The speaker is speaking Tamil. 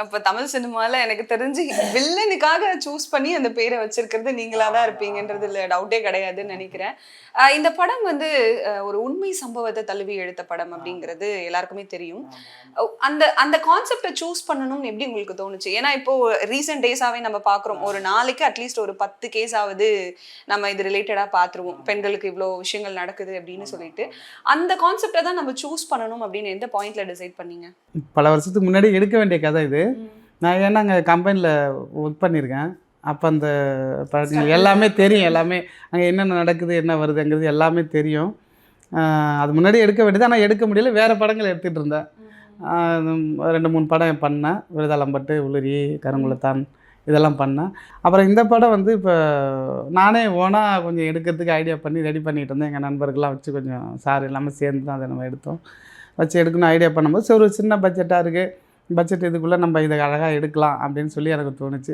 அப்ப தமிழ் சினிமால எனக்கு தெரிஞ்சு வில்லனுக்காக சூஸ் பண்ணி அந்த பேரை வச்சிருக்கிறது நீங்களா தான் இருப்பீங்கன்றதுல டவுட்டே கிடையாதுன்னு நினைக்கிறேன். இந்த படம் வந்து ஒரு உண்மை சம்பவத்தை தழுவி எடுத்த படம் அப்படிங்கிறது எல்லாருக்குமே தெரியும். அந்த அந்த கான்செப்டை சூஸ் பண்ணணும்னு எப்படி உங்களுக்கு தோணுச்சு? ஏன்னா இப்போ ரீசெண்ட் டேஸாவே நம்ம பார்க்குறோம். ஒரு நாளைக்கு அட்லீஸ்ட் ஒரு 10 கேஸ் ஆவது நம்ம இது ரிலேட்டடா பார்த்துருவோம். பெண்களுக்கு இவ்வளோ விஷயங்கள் நடக்குது அப்படின்னு சொல்லிட்டு. அந்த கான்செப்டை தான் நம்ம சூஸ் பண்ணணும் அப்படின்னு எந்த பாயிண்ட்ல டிசைட் பண்ணீங்க? பல வருஷத்துக்கு முன்னாடி எடுக்க வேண்டிய கதை இது. நான் ஏன்னா அங்கே கம்பெனியில் ஒர்க் பண்ணியிருக்கேன். அப்போ அந்த பழக்கங்கள் எல்லாமே தெரியும். எல்லாமே அங்கே என்னென்ன நடக்குது, என்ன வருதுங்கிறது எல்லாமே தெரியும். அது முன்னாடி எடுக்க வேண்டியது, ஆனால் எடுக்க முடியல. வேறு படங்கள் எடுத்துகிட்டு இருந்தேன். 2-3 படம் பண்ணேன். விருதாளம்பட்டு, உளுரி, கருங்குளத்தான் இதெல்லாம் பண்ணேன். அப்புறம் இந்த படம் வந்து இப்போ நானே ஓனாக கொஞ்சம் எடுக்கிறதுக்கு ஐடியா பண்ணி ரெடி பண்ணிகிட்டு இருந்தேன். எங்கள் நண்பர்கள்லாம் வச்சு கொஞ்சம் சார் எல்லாமே சேர்ந்து தான் அதை நம்ம எடுத்தோம். வச்சு எடுக்கணும் ஐடியா பண்ணும்போது சரி ஒரு சின்ன பட்ஜெட்டாக இருக்குது. பட்ஜெட் இதுக்குள்ளே நம்ம இதை அழகாக எடுக்கலாம் அப்படின்னு சொல்லி எனக்கு தோணுச்சு.